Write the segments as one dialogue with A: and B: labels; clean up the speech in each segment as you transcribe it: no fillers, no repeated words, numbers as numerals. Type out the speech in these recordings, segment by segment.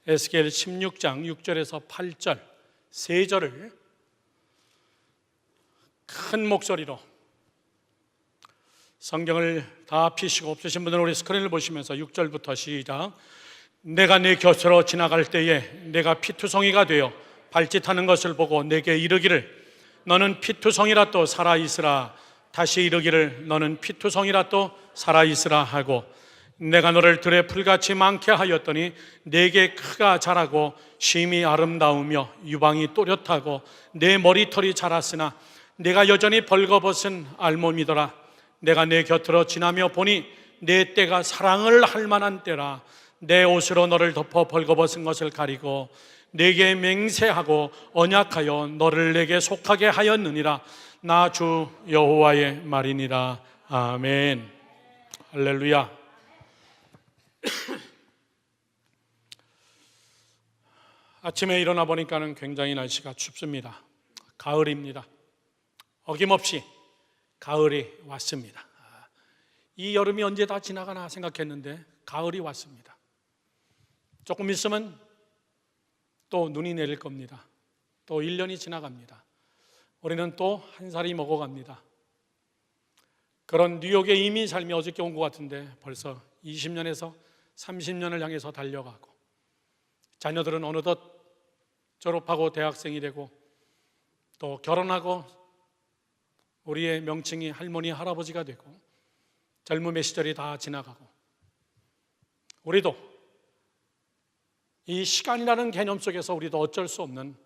A: 에스겔 16장 6절에서 8절 세 절을 큰 목소리로 성경을 다 펴시고 없으신 분들은 우리 스크린을 보시면서 6절부터 시작. 내가 네 곁으로 지나갈 때에 내가 피투성이가 되어 발짓하는 것을 보고 내게 이르기를 너는 피투성이라 또 살아있으라. 다시 이르기를 너는 피투성이라 또 살아있으라 하고 내가 너를 들에 풀같이 많게 하였더니 내게 크가 자라고 심이 아름다우며 유방이 또렷하고 내 머리털이 자랐으나 내가 여전히 벌거벗은 알몸이더라. 내가 내 곁으로 지나며 보니 내 때가 사랑을 할 만한 때라. 내 옷으로 너를 덮어 벌거벗은 것을 가리고 내게 맹세하고 언약하여 너를 내게 속하게 하였느니라. 나 주 여호와의 말이니라. 아멘. 할렐루야. 아침에 일어나 보니까는 굉장히 날씨가 춥습니다. 가을입니다. 어김없이 가을이 왔습니다. 이 여름이 언제 다 지나가나 생각했는데 가을이 왔습니다. 조금 있으면 또 눈이 내릴 겁니다. 또 1년이 지나갑니다. 우리는 또 한 살이 먹어갑니다. 그런 뉴욕에 이민 삶이 어저께 온 것 같은데 벌써 20년에서 30년을 향해서 달려가고 자녀들은 어느덧 졸업하고 대학생이 되고 또 결혼하고 우리의 명칭이 할머니, 할아버지가 되고 젊음의 시절이 다 지나가고 우리도 이 시간이라는 개념 속에서 우리도 어쩔 수 없는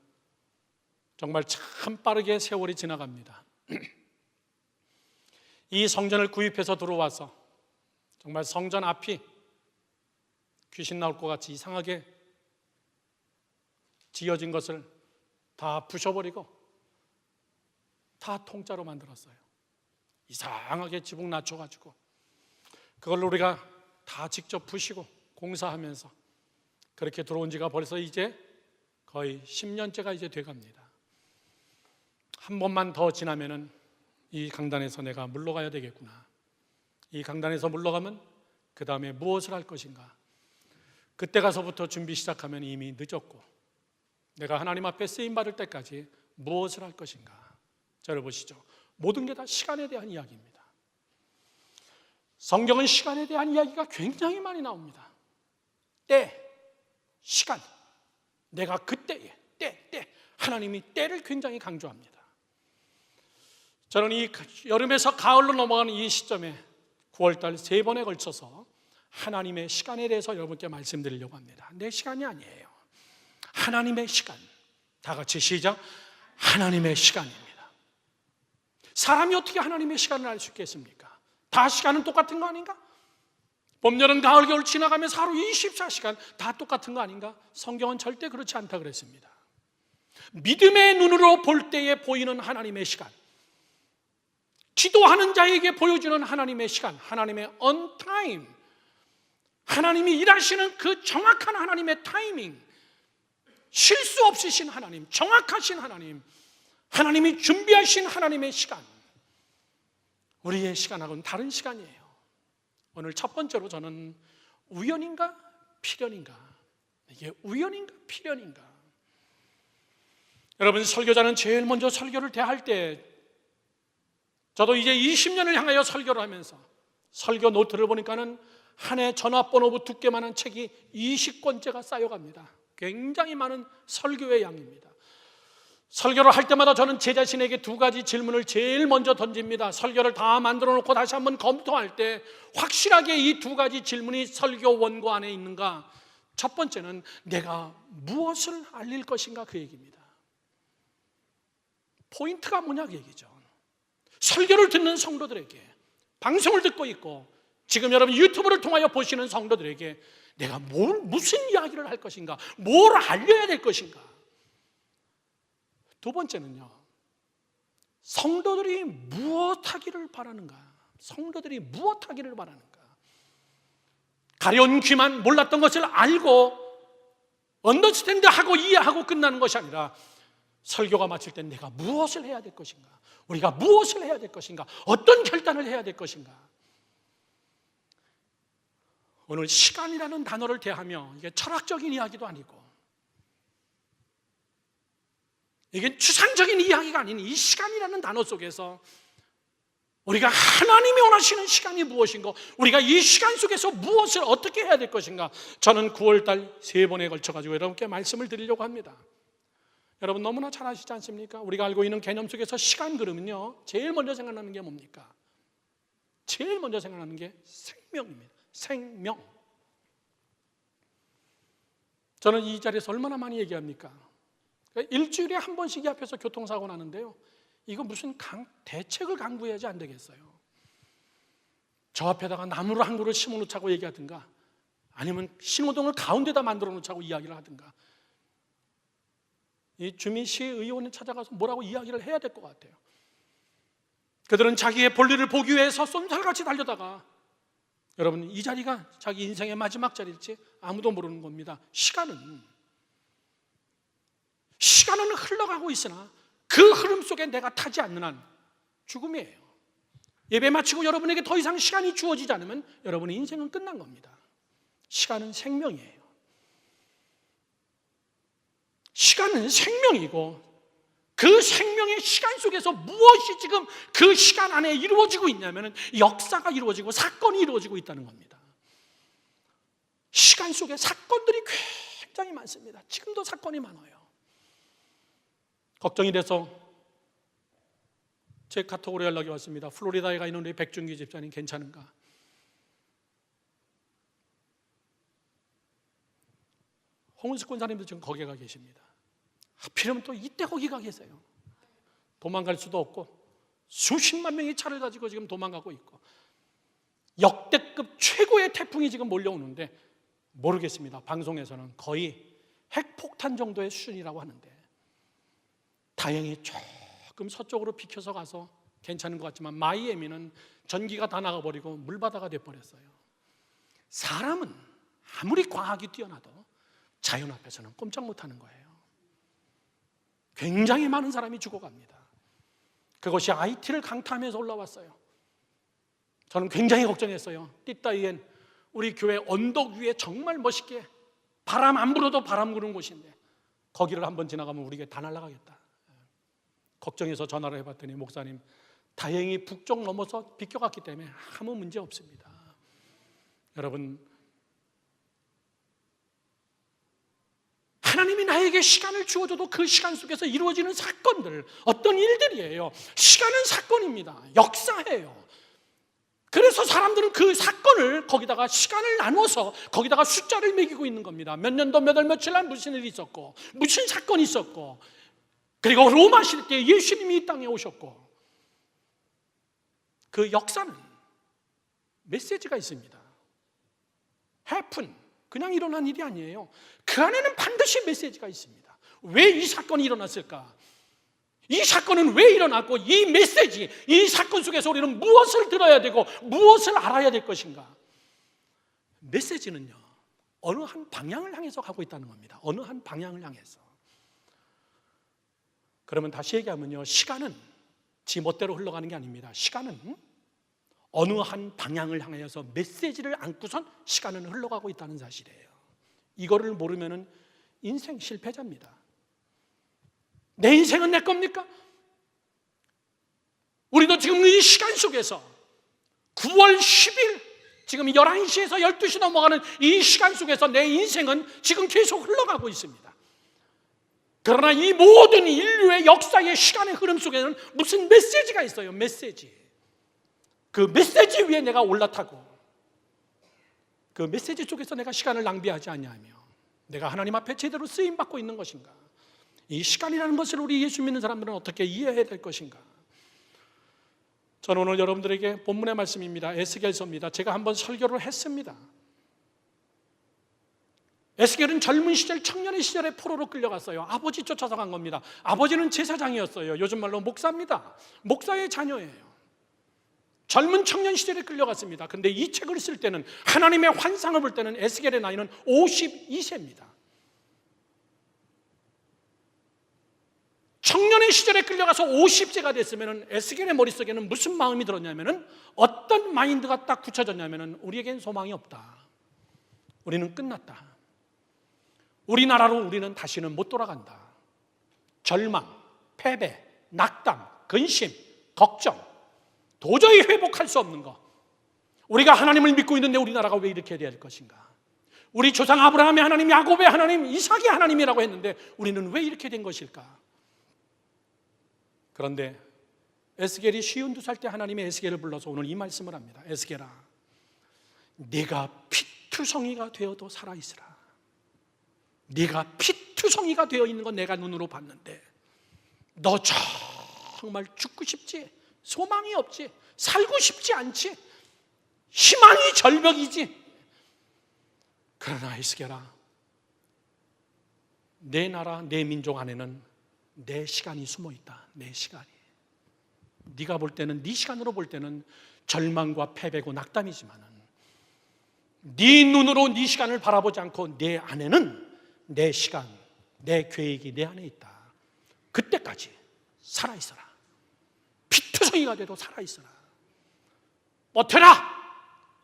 A: 정말 참 빠르게 세월이 지나갑니다. 이 성전을 구입해서 들어와서 정말 성전 앞이 귀신 나올 것 같이 이상하게 지어진 것을 다 부셔버리고 다 통짜로 만들었어요. 이상하게 지붕 낮춰가지고 그걸 우리가 다 직접 부시고 공사하면서 그렇게 들어온 지가 벌써 이제 거의 10년째가 이제 돼갑니다. 한 번만 더 지나면은 이 강단에서 내가 물러가야 되겠구나. 이 강단에서 물러가면 그 다음에 무엇을 할 것인가. 그때 가서부터 준비 시작하면 이미 늦었고 내가 하나님 앞에 쓰임받을 때까지 무엇을 할 것인가. 자, 보시죠. 모든 게 다 시간에 대한 이야기입니다. 성경은 시간에 대한 이야기가 굉장히 많이 나옵니다. 때, 시간, 내가 그때에 때 하나님이 때를 굉장히 강조합니다. 저는 이 여름에서 가을로 넘어가는 이 시점에 9월달 3번에 걸쳐서 하나님의 시간에 대해서 여러분께 말씀드리려고 합니다. 내 시간이 아니에요. 하나님의 시간. 다 같이 시작. 하나님의 시간입니다. 사람이 어떻게 하나님의 시간을 알 수 있겠습니까? 다 시간은 똑같은 거 아닌가? 봄, 여름, 가을, 겨울 지나가면서 하루 24시간 다 똑같은 거 아닌가? 성경은 절대 그렇지 않다 그랬습니다. 믿음의 눈으로 볼 때에 보이는 하나님의 시간, 기도하는 자에게 보여주는 하나님의 시간, 하나님의 on time, 하나님이 일하시는 그 정확한 하나님의 타이밍, 실수 없으신 하나님, 정확하신 하나님, 하나님이 준비하신 하나님의 시간, 우리의 시간하고는 다른 시간이에요. 오늘 첫 번째로 저는 우연인가 필연인가, 이게 우연인가 필연인가. 여러분, 설교자는 제일 먼저 설교를 대할 때, 저도 이제 20년을 향하여 설교를 하면서 설교 노트를 보니까는 한 해 전화번호부 두께만한 책이 20권째가 쌓여갑니다. 굉장히 많은 설교의 양입니다. 설교를 할 때마다 저는 제 자신에게 2가지 질문을 제일 먼저 던집니다. 설교를 다 만들어 놓고 다시 한번 검토할 때 확실하게 이 2가지 질문이 설교 원고 안에 있는가. 첫 번째는 내가 무엇을 알릴 것인가, 그 얘기입니다. 포인트가 뭐냐, 그 얘기죠. 설교를 듣는 성도들에게, 방송을 듣고 있고 지금 여러분 유튜브를 통하여 보시는 성도들에게 내가 무슨 이야기를 할 것인가, 뭘 알려야 될 것인가. 두 번째는요, 성도들이 무엇하기를 바라는가. 성도들이 무엇하기를 바라는가. 가려운 귀만 몰랐던 것을 알고 언더스탠드하고 이해하고 끝나는 것이 아니라 설교가 마칠 때 내가 무엇을 해야 될 것인가, 우리가 무엇을 해야 될 것인가, 어떤 결단을 해야 될 것인가. 오늘 시간이라는 단어를 대하며 이게 철학적인 이야기도 아니고 이게 추상적인 이야기가 아닌 이 시간이라는 단어 속에서 우리가 하나님이 원하시는 시간이 무엇인가, 우리가 이 시간 속에서 무엇을 어떻게 해야 될 것인가, 저는 9월달 3번에 걸쳐가지고 여러분께 말씀을 드리려고 합니다. 여러분 너무나 잘 아시지 않습니까? 우리가 알고 있는 개념 속에서 시간 그러면요, 제일 먼저 생각나는 게 뭡니까? 제일 먼저 생각나는 게 생명입니다. 생명. 저는 이 자리에서 얼마나 많이 얘기합니까? 일주일에 한 번씩 이 앞에서 교통사고 나는데요, 이거 무슨 대책을 강구해야지 안 되겠어요. 저 앞에다가 나무를 한 그루 심어 놓자고 얘기하든가, 아니면 신호등을 가운데다 만들어 놓자고 이야기를 하든가, 이 주민시의원을 찾아가서 뭐라고 이야기를 해야 될 것 같아요. 그들은 자기의 볼일을 보기 위해서 쏜살같이 달려다가, 여러분 이 자리가 자기 인생의 마지막 자리일지 아무도 모르는 겁니다. 시간은 흘러가고 있으나 그 흐름 속에 내가 타지 않는 한 죽음이에요. 예배 마치고 여러분에게 더 이상 시간이 주어지지 않으면 여러분의 인생은 끝난 겁니다. 시간은 생명이에요. 시간은 생명이고, 그 생명의 시간 속에서 무엇이 지금 그 시간 안에 이루어지고 있냐면 역사가 이루어지고 사건이 이루어지고 있다는 겁니다. 시간 속에 사건들이 굉장히 많습니다. 지금도 사건이 많아요. 걱정이 돼서 제 카톡으로 연락이 왔습니다. 플로리다에 가 있는 우리 백준기 집사님 괜찮은가? 홍은숙 권사님도 지금 거기에 가 계십니다. 하필이면 또 이때 거기 가 계세요. 도망갈 수도 없고 수십만 명의 차를 가지고 지금 도망가고 있고 역대급 최고의 태풍이 지금 몰려오는데, 모르겠습니다. 방송에서는 거의 핵폭탄 정도의 수준이라고 하는데, 다행히 조금 서쪽으로 비켜서 가서 괜찮은 것 같지만 마이애미는 전기가 다 나가버리고 물바다가 돼버렸어요. 사람은 아무리 과학이 뛰어나도 자연 앞에서는 꼼짝 못하는 거예요. 굉장히 많은 사람이 죽어갑니다. 그것이 IT를 강타하면서 올라왔어요. 저는 굉장히 걱정했어요. 띠따위엔 우리 교회 언덕 위에 정말 멋있게 바람 안 불어도 바람 부는 곳인데 거기를 한번 지나가면 우리에게 다 날아가겠다. 걱정해서 전화를 해봤더니 목사님, 다행히 북쪽 넘어서 비껴갔기 때문에 아무 문제 없습니다. 여러분, 하나님이 나에게 시간을 주어줘도 그 시간 속에서 이루어지는 사건들, 어떤 일들이에요. 시간은 사건입니다. 역사예요. 그래서 사람들은 그 사건을 거기다가 시간을 나눠서 거기다가 숫자를 매기고 있는 겁니다. 몇 년도 몇 월 며칠 날 무슨 일이 있었고 무슨 사건이 있었고, 그리고 로마 시대 때 예수님이 이 땅에 오셨고, 그 역사는 메시지가 있습니다. happen, 그냥 일어난 일이 아니에요. 그 안에는 반드시 메시지가 있습니다. 왜 이 사건이 일어났을까? 이 사건은 왜 일어났고, 이 메시지, 이 사건 속에서 우리는 무엇을 들어야 되고 무엇을 알아야 될 것인가? 메시지는요, 어느 한 방향을 향해서 가고 있다는 겁니다. 어느 한 방향을 향해서. 그러면 다시 얘기하면요, 시간은 지 멋대로 흘러가는 게 아닙니다. 시간은 어느 한 방향을 향해서 메시지를 안고선 시간은 흘러가고 있다는 사실이에요. 이거를 모르면 인생 실패자입니다. 내 인생은 내 겁니까? 우리도 지금 이 시간 속에서 9월 10일 지금 11시에서 12시 넘어가는 이 시간 속에서 내 인생은 지금 계속 흘러가고 있습니다. 그러나 이 모든 인류의 역사의 시간의 흐름 속에는 무슨 메시지가 있어요. 메시지. 그 메시지 위에 내가 올라타고 그 메시지 속에서 내가 시간을 낭비하지 않냐며 내가 하나님 앞에 제대로 쓰임받고 있는 것인가? 이 시간이라는 것을 우리 예수 믿는 사람들은 어떻게 이해해야 될 것인가? 저는 오늘 여러분들에게 본문의 말씀입니다. 에스겔서입니다. 제가 한번 설교를 했습니다. 에스겔은 젊은 시절, 청년의 시절에 포로로 끌려갔어요. 아버지 쫓아서 간 겁니다. 아버지는 제사장이었어요. 요즘 말로 목사입니다. 목사의 자녀예요. 젊은 청년 시절에 끌려갔습니다. 근데 이 책을 쓸 때는, 하나님의 환상을 볼 때는 에스겔의 나이는 52세입니다. 청년의 시절에 끌려가서 50세가 됐으면 에스겔의 머릿속에는 무슨 마음이 들었냐면, 어떤 마인드가 딱 굳혀졌냐면, 우리에겐 소망이 없다. 우리는 끝났다. 우리나라로 우리는 다시는 못 돌아간다. 절망, 패배, 낙담, 근심, 걱정, 도저히 회복할 수 없는 것. 우리가 하나님을 믿고 있는데 우리나라가 왜 이렇게 될 것인가? 우리 조상 아브라함의 하나님, 야곱의 하나님, 이삭의 하나님이라고 했는데 우리는 왜 이렇게 된 것일까? 그런데 에스겔이 52살 때 하나님의 에스겔을 불러서 오늘 이 말씀을 합니다. 에스겔아, 네가 피투성이가 되어도 살아있으라. 네가 피투성이가 되어 있는 건 내가 눈으로 봤는데 너 정말 죽고 싶지? 소망이 없지? 살고 싶지 않지? 희망이 절벽이지? 그러나 에스겔아, 내 나라, 내 민족 안에는 내 시간이 숨어 있다. 내 시간이. 네가 볼 때는, 네 시간으로 볼 때는 절망과 패배고 낙담이지만은 네 눈으로 네 시간을 바라보지 않고 내 안에는 내 시간, 내 계획이 내 안에 있다. 그때까지 살아있어라. 피투성이가 돼도 살아있어라. 버텨라!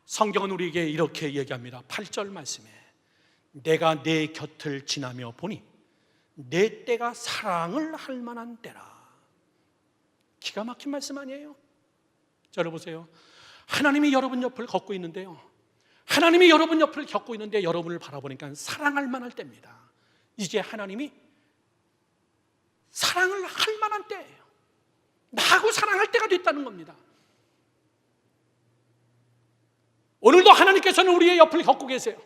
A: 성경은 우리에게 이렇게 얘기합니다. 8절 말씀에 내가 내 곁을 지나며 보니 내 때가 사랑을 할 만한 때라. 기가 막힌 말씀 아니에요? 들어보세요. 하나님이 여러분 옆을 걷고 있는데요, 하나님이 여러분 옆을 겪고 있는데 여러분을 바라보니까 사랑할 만할 때입니다. 이제 하나님이 사랑을 할 만한 때예요. 나하고 사랑할 때가 됐다는 겁니다. 오늘도 하나님께서는 우리의 옆을 겪고 계세요.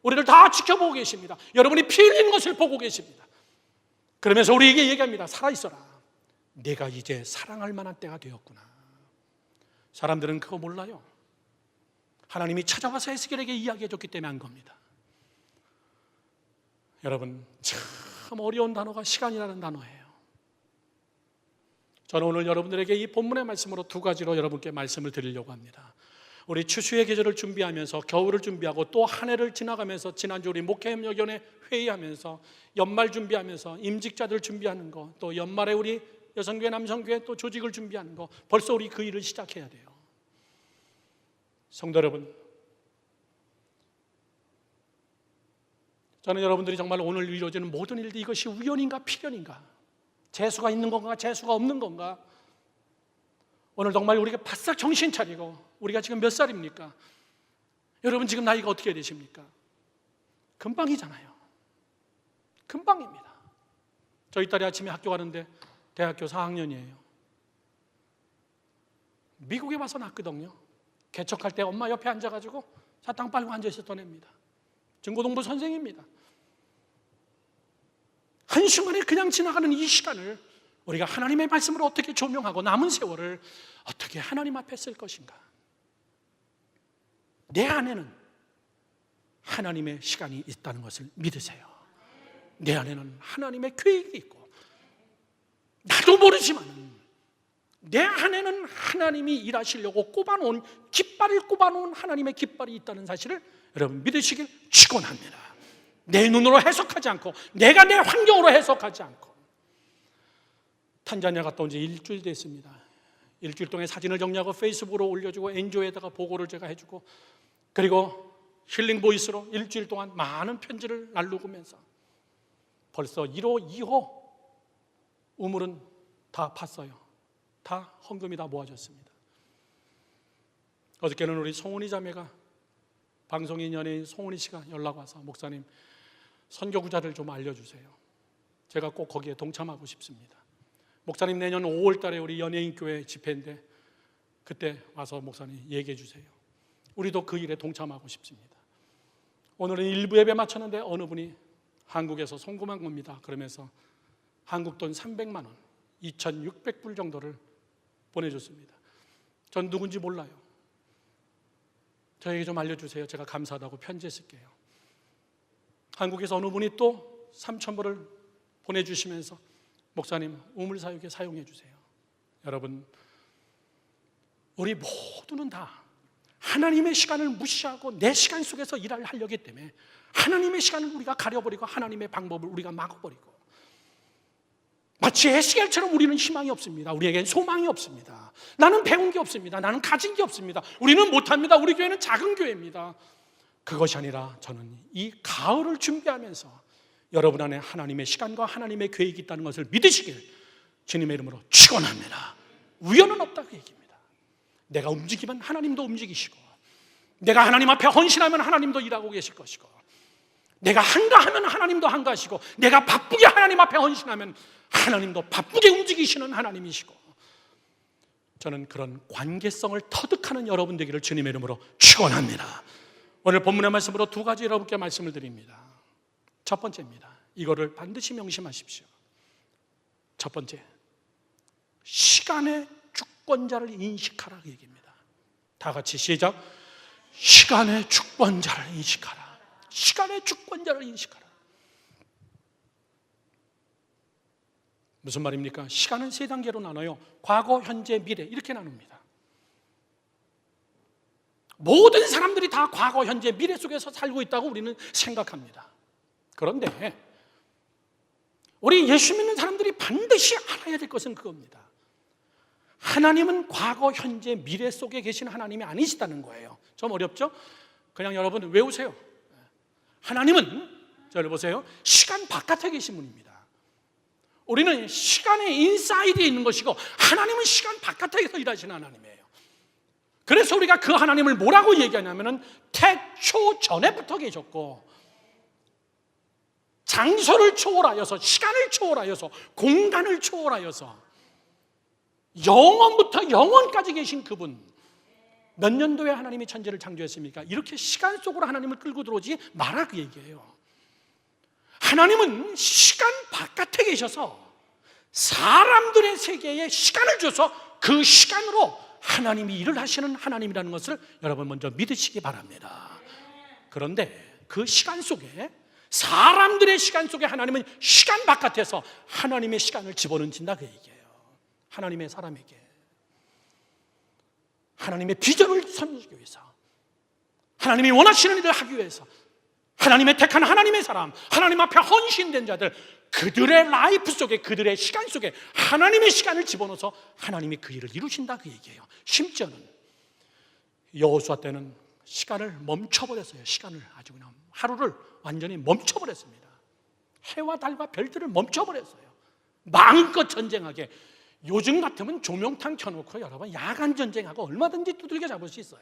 A: 우리를 다 지켜보고 계십니다. 여러분이 피 흘리는 것을 보고 계십니다. 그러면서 우리에게 얘기합니다. 살아있어라. 내가 이제 사랑할 만한 때가 되었구나. 사람들은 그거 몰라요. 하나님이 찾아와서 에스겔에게 이야기해 줬기 때문에 한 겁니다. 여러분, 참 어려운 단어가 시간이라는 단어예요. 저는 오늘 여러분들에게 이 본문의 말씀으로 두 가지로 여러분께 말씀을 드리려고 합니다. 우리 추수의 계절을 준비하면서 겨울을 준비하고 또 한 해를 지나가면서 지난주 우리 목회협력위원회 회의하면서 연말 준비하면서 임직자들 준비하는 거, 또 연말에 우리 여성교회 남성교회 또 조직을 준비하는 거, 벌써 우리 그 일을 시작해야 돼요. 성도 여러분, 저는 여러분들이 정말 오늘 이루어지는 모든 일들이 이것이 우연인가 필연인가, 재수가 있는 건가 재수가 없는 건가, 오늘 정말 우리가 바싹 정신 차리고, 우리가 지금 몇 살입니까? 여러분 지금 나이가 어떻게 되십니까? 금방이잖아요. 금방입니다. 저희 딸이 아침에 학교 가는데 대학교 4학년이에요. 미국에 와서 났거든요. 개척할 때 엄마 옆에 앉아가지고 사탕 빨고 앉아 있었던 애입니다. 중고등부 선생입니다. 한순간에 그냥 지나가는 이 시간을 우리가 하나님의 말씀으로 어떻게 조명하고 남은 세월을 어떻게 하나님 앞에 쓸 것인가. 내 안에는 하나님의 시간이 있다는 것을 믿으세요. 내 안에는 하나님의 계획이 있고, 나도 모르지만 내 안에는 하나님이 일하시려고 꼽아놓은, 깃발을 꼽아놓은 하나님의 깃발이 있다는 사실을 여러분 믿으시길 축원합니다. 내 눈으로 해석하지 않고, 내가 내 환경으로 해석하지 않고. 탄자니아 갔다 온 지 일주일 됐습니다. 일주일 동안 사진을 정리하고 페이스북으로 올려주고 NGO에다가 보고를 제가 해주고, 그리고 힐링 보이스로 일주일 동안 많은 편지를 날르면서 벌써 1호, 2호 우물은 다 팠어요. 다 헌금이 다 모아졌습니다. 어저께는 우리 송은이 자매가, 방송인 연예인 송은이 씨가 연락 와서 목사님 선교구자를 좀 알려주세요. 제가 꼭 거기에 동참하고 싶습니다. 목사님 내년 5월 달에 우리 연예인 교회 집회인데 그때 와서 목사님 얘기해 주세요. 우리도 그 일에 동참하고 싶습니다. 오늘은 일부 예배 마쳤는데 어느 분이 한국에서 송금한 겁니다. 그러면서 한국 돈 300만 원, 2,600불 정도를 보내줬습니다. 전 누군지 몰라요. 저에게 좀 알려주세요. 제가 감사하다고 편지 쓸게요. 한국에서 어느 분이 또 3,000불을 보내주시면서 목사님 우물사육에 사용해 주세요. 여러분, 우리 모두는 다 하나님의 시간을 무시하고 내 시간 속에서 일을 하려기 때문에 하나님의 시간을 우리가 가려버리고 하나님의 방법을 우리가 막아버리고, 마치 에스겔처럼 우리는 희망이 없습니다. 우리에겐 소망이 없습니다. 나는 배운 게 없습니다. 나는 가진 게 없습니다. 우리는 못합니다. 우리 교회는 작은 교회입니다. 그것이 아니라 저는 이 가을을 준비하면서 여러분 안에 하나님의 시간과 하나님의 계획이 있다는 것을 믿으시길 주님의 이름으로 축원합니다. 우연은 없다고 얘기입니다. 내가 움직이면 하나님도 움직이시고, 내가 하나님 앞에 헌신하면 하나님도 일하고 계실 것이고, 내가 한가하면 하나님도 한가하시고, 내가 바쁘게 하나님 앞에 헌신하면 하나님도 바쁘게 움직이시는 하나님이시고, 저는 그런 관계성을 터득하는 여러분 되기를 주님의 이름으로 축원합니다. 오늘 본문의 말씀으로 두 가지 여러분께 말씀을 드립니다. 첫 번째입니다. 이거를 반드시 명심하십시오. 첫 번째, 시간의 주권자를 인식하라 얘기입니다. 다 같이 시작. 시간의 주권자를 인식하라. 시간의 주권자를 인식하라. 무슨 말입니까? 시간은 세 단계로 나눠요. 과거, 현재, 미래 이렇게 나눕니다. 모든 사람들이 다 과거, 현재, 미래 속에서 살고 있다고 우리는 생각합니다. 그런데 우리 예수 믿는 사람들이 반드시 알아야 될 것은 그겁니다. 하나님은 과거, 현재, 미래 속에 계신 하나님이 아니시다는 거예요. 좀 어렵죠? 그냥 여러분 외우세요. 하나님은, 저를 보세요, 시간 바깥에 계신 분입니다. 우리는 시간의 인사이드에 있는 것이고, 하나님은 시간 바깥에서 일하시는 하나님이에요. 그래서 우리가 그 하나님을 뭐라고 얘기하냐면은 태초 전에부터 계셨고, 장소를 초월하여서, 시간을 초월하여서, 공간을 초월하여서 영원부터 영원까지 계신 그분. 몇 년도에 하나님이 천지를 창조했습니까? 이렇게 시간 속으로 하나님을 끌고 들어오지 마라 그 얘기예요. 하나님은 시간 바깥에 계셔서 사람들의 세계에 시간을 줘서 그 시간으로 하나님이 일을 하시는 하나님이라는 것을 여러분 먼저 믿으시기 바랍니다. 그런데 그 시간 속에, 사람들의 시간 속에 하나님은 시간 바깥에서 하나님의 시간을 집어넣는다 그 얘기예요. 하나님의 사람에게 하나님의 비전을 선지하기 위해서, 하나님이 원하시는 일을 하기 위해서, 하나님의 택한 하나님의 사람, 하나님 앞에 헌신된 자들, 그들의 라이프 속에, 그들의 시간 속에 하나님의 시간을 집어넣어서 하나님이 그 일을 이루신다 그 얘기예요. 심지어는 여호수아 때는 시간을 멈춰버렸어요. 시간을 아주 그냥 하루를 완전히 멈춰버렸습니다. 해와 달과 별들을 멈춰버렸어요. 마음껏 전쟁하게. 요즘 같으면 조명탄 켜놓고 여러분 야간 전쟁하고 얼마든지 두들겨 잡을 수 있어요.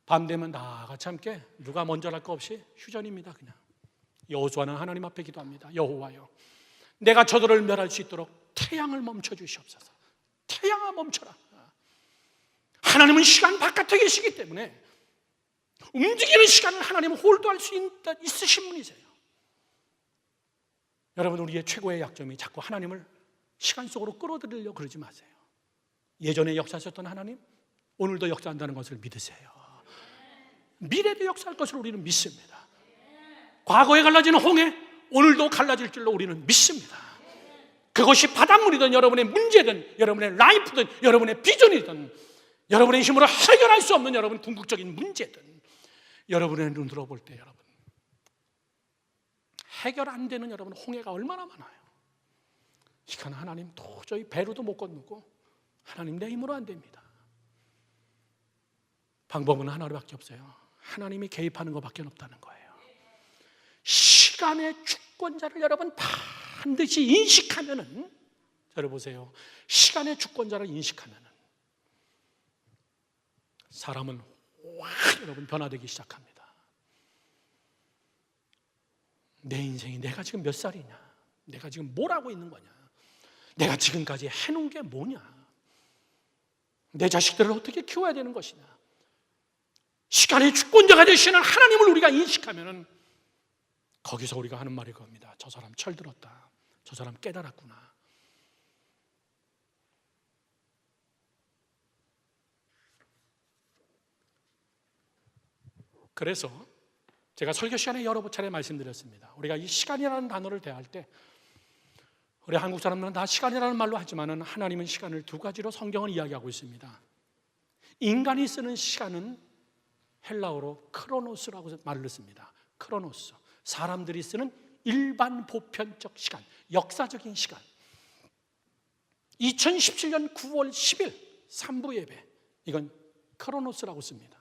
A: 밤 되면 다 같이 함께 누가 먼저 할 거 없이 휴전입니다. 그냥 여호수아는 하나님 앞에 기도합니다. 여호와여, 내가 저들을 멸할 수 있도록 태양을 멈춰 주시옵소서. 태양아 멈춰라. 하나님은 시간 바깥에 계시기 때문에 움직이는 시간을 하나님은 홀도할 수 있으신 분이세요. 여러분, 우리의 최고의 약점이 자꾸 하나님을 시간 속으로 끌어들이려고 그러지 마세요. 예전에 역사하셨던 하나님, 오늘도 역사한다는 것을 믿으세요. 미래도 역사할 것을 우리는 믿습니다. 과거에 갈라지는 홍해, 오늘도 갈라질 줄로 우리는 믿습니다. 그것이 바닷물이든 여러분의 문제든 여러분의 라이프든 여러분의 비전이든 여러분의 힘으로 해결할 수 없는 여러분 궁극적인 문제든 여러분의 눈으로 볼 때 여러분 해결 안 되는 여러분 홍해가 얼마나 많아요. 이건 하나님 도저히 배로도 못 건너고 하나님 내 힘으로 안 됩니다. 방법은 하나밖에 없어요. 하나님이 개입하는 것밖에 없다는 거예요. 시간의 주권자를 여러분 반드시 인식하면은, 저를 보세요. 시간의 주권자를 인식하면은 사람은 확 여러분 변화되기 시작합니다. 내 인생이 내가 지금 몇 살이냐? 내가 지금 뭘 하고 있는 거냐? 내가 지금까지 해놓은 게 뭐냐? 내 자식들을 어떻게 키워야 되는 것이냐? 시간의 주권자가 되시는 하나님을 우리가 인식하면은 거기서 우리가 하는 말이 그겁니다. 저 사람 철들었다. 저 사람 깨달았구나. 그래서 제가 설교 시간에 여러 차례 말씀드렸습니다. 우리가 이 시간이라는 단어를 대할 때 우리 한국 사람들은 다 시간이라는 말로 하지만은 하나님은 시간을 두 가지로 성경을 이야기하고 있습니다. 인간이 쓰는 시간은 헬라어로 크로노스라고 말을 씁니다. 크로노스. 사람들이 쓰는 일반 보편적 시간, 역사적인 시간. 2017년 9월 10일 3부 예배, 이건 크로노스라고 씁니다.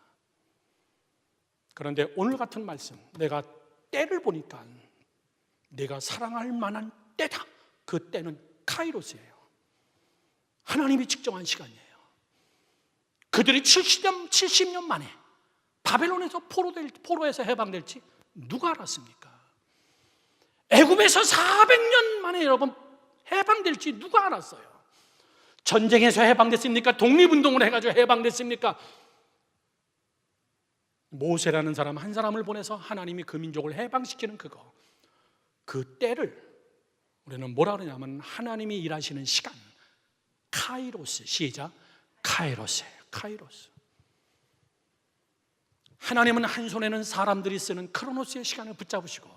A: 그런데 오늘 같은 말씀, 내가 때를 보니까 내가 사랑할 만한 때다. 그 때는 카이로스예요. 하나님이 측정한 시간이에요. 그들이 70년 만에 바벨론에서 포로에서 해방될지 누가 알았습니까? 애굽에서 400년 만에 여러분 해방될지 누가 알았어요? 전쟁에서 해방됐습니까? 독립운동을 해가지고 해방됐습니까? 모세라는 사람 한 사람을 보내서 하나님이 그 민족을 해방시키는 그 때를 우리는 뭐라 그러냐면 하나님이 일하시는 시간, 카이로스. 시작. 카이로스예요. 카이로스. 하나님은 한 손에는 사람들이 쓰는 크로노스의 시간을 붙잡으시고,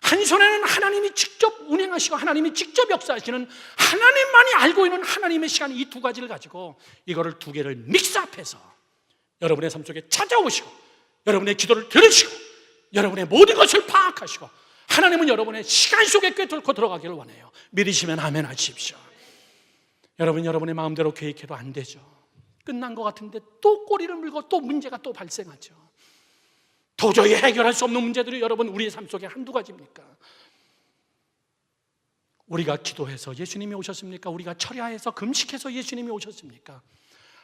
A: 한 손에는 하나님이 직접 운행하시고 하나님이 직접 역사하시는 하나님만이 알고 있는 하나님의 시간, 이 두 가지를 가지고 이거를 두 개를 믹스업해서 여러분의 삶 속에 찾아오시고, 여러분의 기도를 들으시고, 여러분의 모든 것을 파악하시고, 하나님은 여러분의 시간 속에 꿰뚫고 들어가기를 원해요. 믿으시면 아멘 하십시오. 여러분의 마음대로 계획해도 안 되죠. 끝난 것 같은데 또 꼬리를 물고 또 문제가 또 발생하죠. 도저히 해결할 수 없는 문제들이 여러분 우리의 삶 속에 한두 가지입니까? 우리가 기도해서 예수님이 오셨습니까? 우리가 철야해서 금식해서 예수님이 오셨습니까?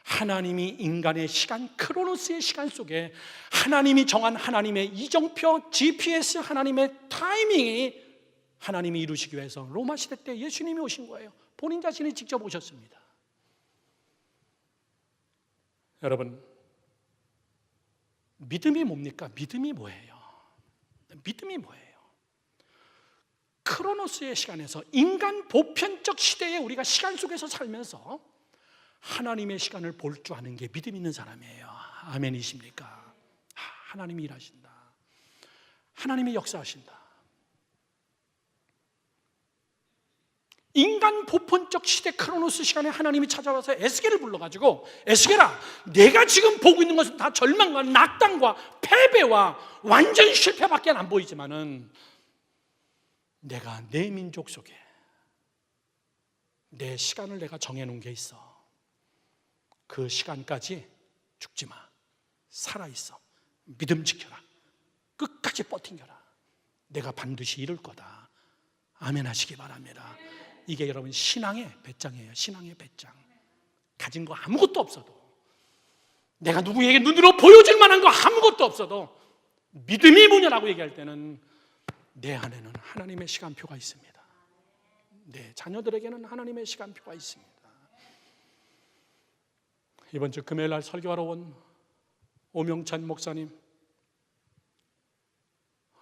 A: 하나님이 인간의 시간, 크로노스의 시간 속에 하나님이 정한 하나님의 이정표, GPS, 하나님의 타이밍이 하나님이 이루시기 위해서 로마 시대 때 예수님이 오신 거예요. 본인 자신이 직접 오셨습니다. 여러분, 믿음이 뭡니까? 믿음이 뭐예요? 믿음이 뭐예요? 크로노스의 시간에서 인간 보편적 시대에 우리가 시간 속에서 살면서 하나님의 시간을 볼 줄 아는 게 믿음 있는 사람이에요. 아멘이십니까? 하나님이 일하신다. 하나님이 역사하신다. 인간 보편적 시대 크로노스 시간에 하나님이 찾아와서 에스겔을 불러가지고, 에스겔아, 내가 지금 보고 있는 것은 다 절망과 낙담과 패배와 완전 실패밖에 안 보이지만은 내가 내 민족 속에 내 시간을 내가 정해놓은 게 있어. 그 시간까지 죽지 마. 살아있어. 믿음 지켜라. 끝까지 버팅겨라. 내가 반드시 이룰 거다. 아멘 하시기 바랍니다. 이게 여러분 신앙의 배짱이에요. 신앙의 배짱. 가진 거 아무것도 없어도, 내가 누구에게 눈으로 보여줄 만한 거 아무것도 없어도 믿음이 뭐냐라고 얘기할 때는 내 안에는 하나님의 시간표가 있습니다. 내 자녀들에게는 하나님의 시간표가 있습니다. 이번 주 금요일 날 설교하러 온 오명찬 목사님,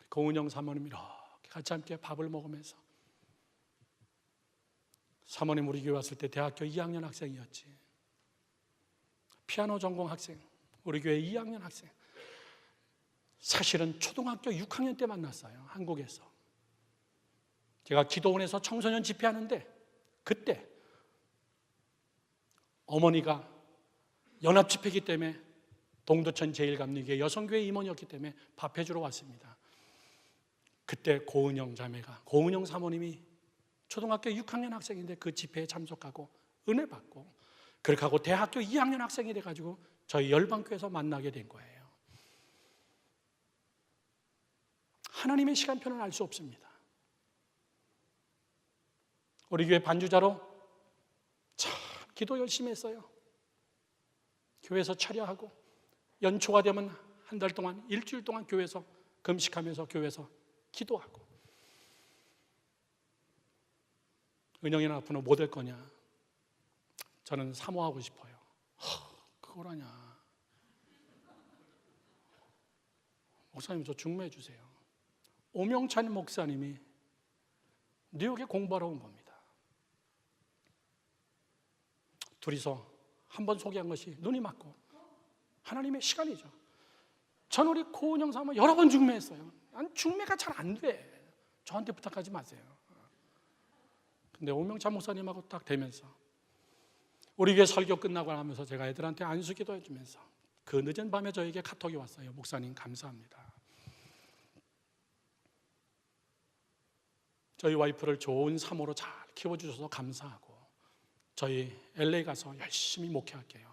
A: 고은영 사모님 이렇게 같이 함께 밥을 먹으면서, 사모님 우리 교회 왔을 때 대학교 2학년 학생이었지. 피아노 전공 학생, 우리 교회 2학년 학생. 사실은 초등학교 6학년 때 만났어요. 한국에서. 제가 기도원에서 청소년 집회하는데 그때 어머니가 연합집회이기 때문에 동두천 제1감리교회 여성교회 임원이었기 때문에 밥해 주러 왔습니다. 그때 고은영 자매가, 고은영 사모님이 초등학교 6학년 학생인데 그 집회에 참석하고 은혜 받고, 그렇게 하고 대학교 2학년 학생이 돼가지고 저희 열방교회에서 만나게 된 거예요. 하나님의 시간표는 알 수 없습니다. 우리 교회 반주자로 참 기도 열심히 했어요. 교회에서 차려하고, 연초가 되면 한 달 동안, 일주일 동안 교회에서 금식하면서 교회에서 기도하고. 은영이는 앞으로 뭐 될 거냐? 저는 사모하고 싶어요. 그걸 하냐? 목사님 저 중매해 주세요. 오명찬 목사님이 뉴욕에 공부하러 온 겁니다. 둘이서 한 번 소개한 것이 눈이 맞고 하나님의 시간이죠. 저는 우리 고은영 사모 여러 번 중매했어요. 난 중매가 잘 안 돼. 저한테 부탁하지 마세요. 근데 오명찬 목사님하고 딱 되면서 우리 교회 설교 끝나고 하면서 제가 애들한테 안수기도 해주면서 그 늦은 밤에 저에게 카톡이 왔어요. 목사님 감사합니다. 저희 와이프를 좋은 사모로 잘 키워주셔서 감사하고, 저희 LA 가서 열심히 목회할게요.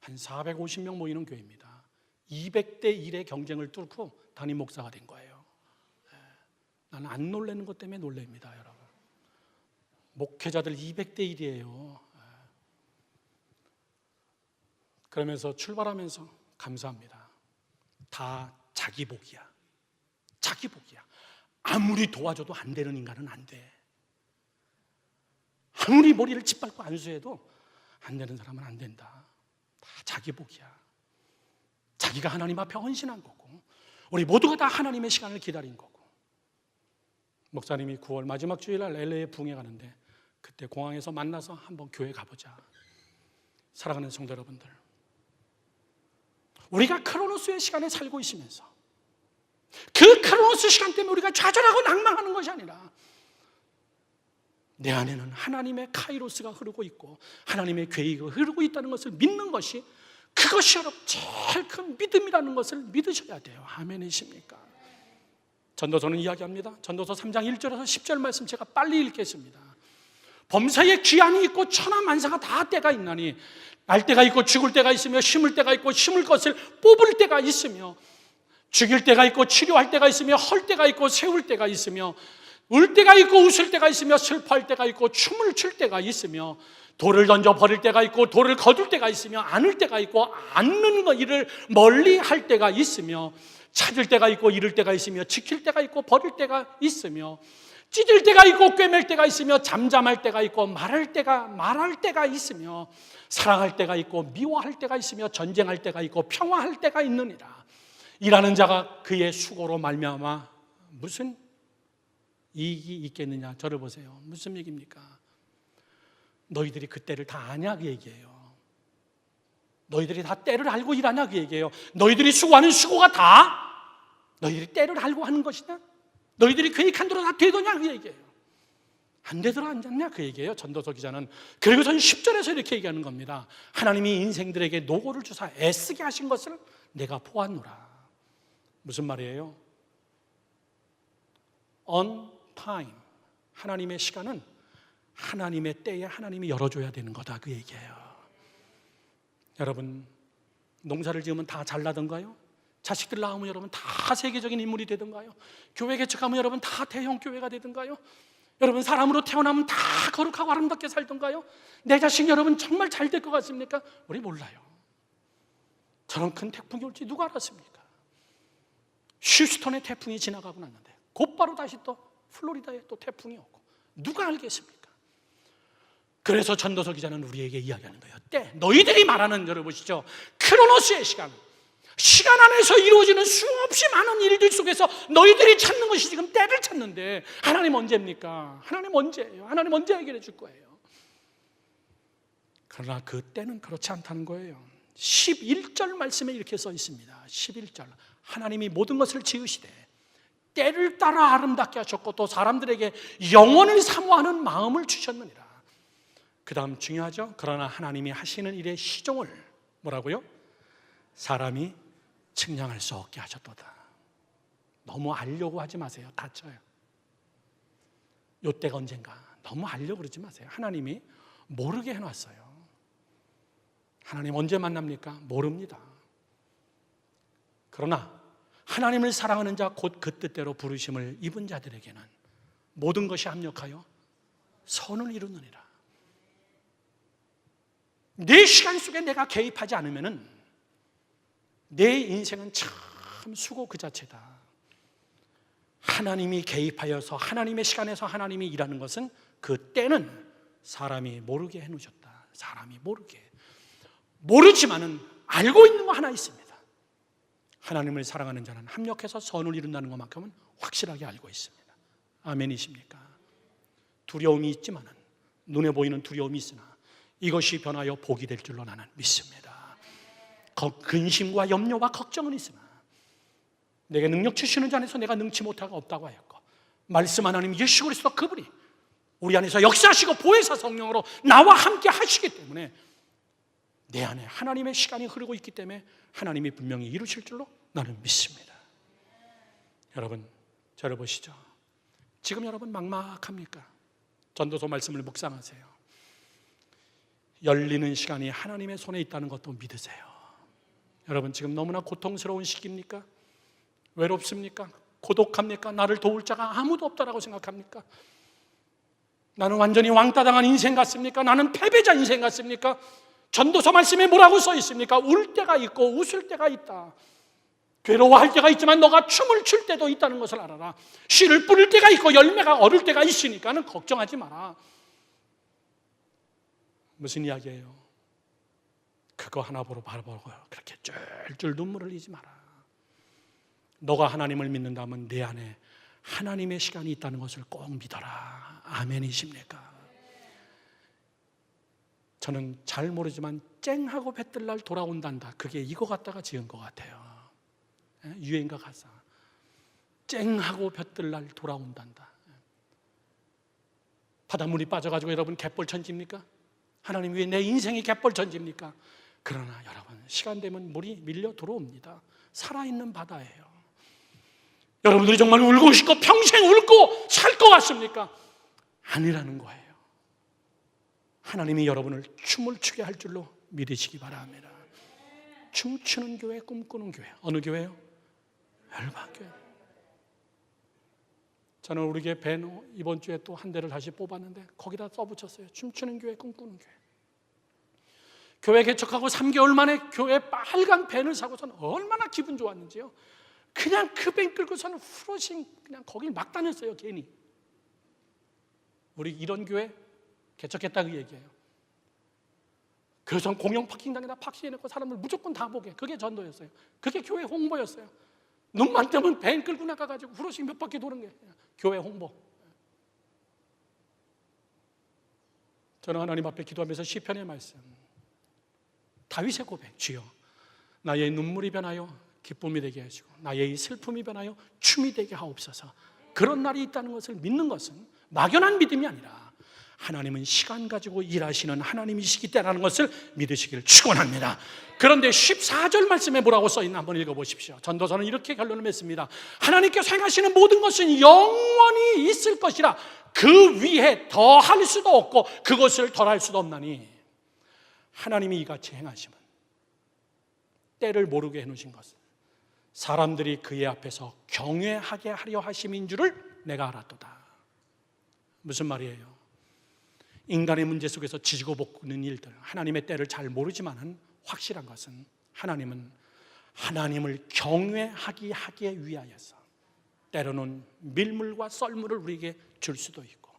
A: 한 450명 모이는 교회입니다. 200대 1의 경쟁을 뚫고 담임 목사가 된 거예요. 나는 안 놀라는 것 때문에 놀랍니다, 여러분. 목회자들 200대 1이에요. 그러면서 출발하면서 감사합니다. 다 자기 복이야. 자기 복이야. 아무리 도와줘도 안 되는 인간은 안 돼. 아무리 머리를 짓밟고 안수해도 안 되는 사람은 안 된다. 다 자기 복이야. 자기가 하나님 앞에 헌신한 거고, 우리 모두가 다 하나님의 시간을 기다린 거고. 목사님이 9월 마지막 주일날 LA에 부흥회 가는데 그때 공항에서 만나서 한번 교회 가보자. 사랑하는 성도 여러분들, 우리가 크로노스의 시간에 살고 있으면서 그 크로노스 시간 때문에 우리가 좌절하고 낭망하는 것이 아니라 내 안에는 하나님의 카이로스가 흐르고 있고 하나님의 계획이 흐르고 있다는 것을 믿는 것이, 그것이 여러분 제일 큰 믿음이라는 것을 믿으셔야 돼요. 아멘이십니까? 전도서는 이야기합니다. 전도서 3장 1절에서 10절 말씀 제가 빨리 읽겠습니다. 범사에 기한이 있고 천하만사가 다 때가 있나니 날 때가 있고 죽을 때가 있으며 심을 때가 있고 심을 것을 뽑을 때가 있으며 죽일 때가 있고 치료할 때가 있으며 헐 때가 있고 세울 때가 있으며 울 때가 있고 웃을 때가 있으며 슬퍼할 때가 있고 춤을 출 때가 있으며 돌을 던져 버릴 때가 있고 돌을 거둘 때가 있으며 안을 때가 있고 안는 일을 멀리 할 때가 있으며 찾을 때가 있고 잃을 때가 있으며 지킬 때가 있고 버릴 때가 있으며 찢을 때가 있고 꿰맬 때가 있으며 잠잠할 때가 있고 말할 때가 있으며 사랑할 때가 있고 미워할 때가 있으며 전쟁할 때가 있고 평화할 때가 있느니라. 일하는 자가 그의 수고로 말미암아 무슨 이익이 있겠느냐. 저를 보세요. 무슨 얘기입니까? 너희들이 그 때를 다 아냐 그 얘기예요. 너희들이 다 때를 알고 일하냐 그 얘기예요. 너희들이 수고하는 수고가 다 너희들이 때를 알고 하는 것이냐? 너희들이 계획한 대로 다 되더냐 그 얘기예요. 안 되더라 안 됐냐 그 얘기예요. 전도서 기자는. 그리고선 10절에서 이렇게 얘기하는 겁니다. 하나님이 인생들에게 노고를 주사 애쓰게 하신 것을 내가 보았노라. 무슨 말이에요? On time. 하나님의 시간은 하나님의 때에 하나님이 열어줘야 되는 거다 그 얘기예요. 여러분, 농사를 지으면 다 잘나던가요? 자식들 낳으면 여러분 다 세계적인 인물이 되던가요? 교회 개척하면 여러분 다 대형 교회가 되던가요? 여러분 사람으로 태어나면 다 거룩하고 아름답게 살던가요? 내 자식 여러분 정말 잘 될 것 같습니까? 우리 몰라요. 저런 큰 태풍이 올지 누가 알았습니까? 휴스턴에 태풍이 지나가고 났는데 곧바로 다시 또 플로리다에 또 태풍이 오고 누가 알겠습니까? 그래서 전도서 기자는 우리에게 이야기하는 거예요. 때, 너희들이 말하는, 여러분보시죠, 크로노스의 시간 안에서 이루어지는 수없이 많은 일들 속에서 너희들이 찾는 것이 지금 때를 찾는데 하나님 언제입니까? 하나님 언제예요? 하나님 언제 해결해 줄 거예요? 그러나 그 때는 그렇지 않다는 거예요. 11절 말씀에 이렇게 써 있습니다. 11절, 하나님이 모든 것을 지으시되 때를 따라 아름답게 하셨고 또 사람들에게 영원을 사모하는 마음을 주셨느니라. 그 다음 중요하죠. 그러나 하나님이 하시는 일의 시종을 뭐라고요? 사람이 측량할 수 없게 하셨도다. 너무 알려고 하지 마세요. 다쳐요. 요때가 언젠가 너무 알려고 그러지 마세요. 하나님이 모르게 해놨어요. 하나님 언제 만납니까? 모릅니다. 그러나 하나님을 사랑하는 자 곧 그 뜻대로 부르심을 입은 자들에게는 모든 것이 합력하여 선을 이루느니라. 내 시간 속에 내가 개입하지 않으면 내 인생은 참 수고 그 자체다. 하나님이 개입하여서 하나님의 시간에서 하나님이 일하는 것은 그 때는 사람이 모르게 해놓으셨다. 사람이 모르지만은 알고 있는 거 하나 있습니다. 하나님을 사랑하는 자는 합력해서 선을 이룬다는 것만큼은 확실하게 알고 있습니다. 아멘이십니까? 두려움이 있지만은, 눈에 보이는 두려움이 있으나 이것이 변하여 복이 될 줄로 나는 믿습니다. 근심과 염려와 걱정은 있으나 내게 능력 주시는 자 안에서 내가 능치 못하고 없다고 하였고, 말씀 하나님 예수 그리스도 그분이 우리 안에서 역사하시고 보혜사 성령으로 나와 함께 하시기 때문에 내 안에 하나님의 시간이 흐르고 있기 때문에 하나님이 분명히 이루실 줄로 나는 믿습니다. 여러분, 저를 보시죠. 지금 여러분 막막합니까? 전도서 말씀을 묵상하세요. 열리는 시간이 하나님의 손에 있다는 것도 믿으세요. 여러분 지금 너무나 고통스러운 시기입니까? 외롭습니까? 고독합니까? 나를 도울 자가 아무도 없다라고 생각합니까? 나는 완전히 왕따당한 인생 같습니까? 나는 패배자 인생 같습니까? 전도서 말씀에 뭐라고 써 있습니까? 울 때가 있고 웃을 때가 있다. 괴로워할 때가 있지만 너가 춤을 출 때도 있다는 것을 알아라. 씨를 뿌릴 때가 있고 열매가 어릴 때가 있으니까는 걱정하지 마라. 무슨 이야기예요? 그거 하나 보러 바라보고 그렇게 쫄쫄 눈물을 흘리지 마라. 너가 하나님을 믿는다면 내 안에 하나님의 시간이 있다는 것을 꼭 믿어라. 아멘이십니까? 저는 잘 모르지만 쨍하고 배뜰 날 돌아온단다. 그게 이거 갖다가 지은 것 같아요. 유행가 가사. 쨍하고 배뜰 날 돌아온단다. 바닷물이 빠져가지고 여러분 갯벌천지입니까? 하나님 왜 내 인생이 갯벌천지입니까? 그러나 여러분 시간 되면 물이 밀려 들어옵니다. 살아있는 바다예요. 여러분들이 정말 울고 싶고 평생 울고 살 것 같습니까? 아니라는 거예요. 하나님이 여러분을 춤을 추게 할 줄로 믿으시기 바랍니다. 춤추는 교회, 꿈꾸는 교회. 어느 교회요? 열방교회. 저는 우리 교회 배너 이번 주에 또 한 대를 다시 뽑았는데 거기다 써붙였어요. 춤추는 교회, 꿈꾸는 교회. 교회 개척하고 3개월 만에 교회 빨간 밴을 사고서는 얼마나 기분 좋았는지요. 그냥 그 밴 끌고서는 후러싱 그냥 거길 막 다녔어요. 괜히. 우리 이런 교회 개척했다 그 얘기예요. 그래서 공영 파킹장에다 파킹해놓고 사람들 무조건 다 보게. 그게 전도였어요. 그게 교회 홍보였어요. 눈만 뜨면 밴 끌고 나가가지고 후러싱 몇 바퀴 도는 게 교회 홍보. 저는 하나님 앞에 기도하면서 시편의 말씀, 다윗의 고백, 주여 나의 눈물이 변하여 기쁨이 되게 하시고 나의 슬픔이 변하여 춤이 되게 하옵소서. 그런 날이 있다는 것을 믿는 것은 막연한 믿음이 아니라 하나님은 시간 가지고 일하시는 하나님이시기 때문에 것을 믿으시기를 축원합니다. 그런데 14절 말씀에 뭐라고 써있나 한번 읽어보십시오. 전도서는 이렇게 결론을 맺습니다. 하나님께서 행하시는 모든 것은 영원히 있을 것이라 그 위에 더 할 수도 없고 그것을 덜할 수도 없나니 하나님이 이같이 행하시면 때를 모르게 해놓으신 것은 사람들이 그의 앞에서 경외하게 하려 하심인 줄을 내가 알았도다. 무슨 말이에요? 인간의 문제 속에서 지지고 볶는 일들, 하나님의 때를 잘 모르지만은 확실한 것은 하나님은 하나님을 경외하게 하기 위하여서 때로는 밀물과 썰물을 우리에게 줄 수도 있고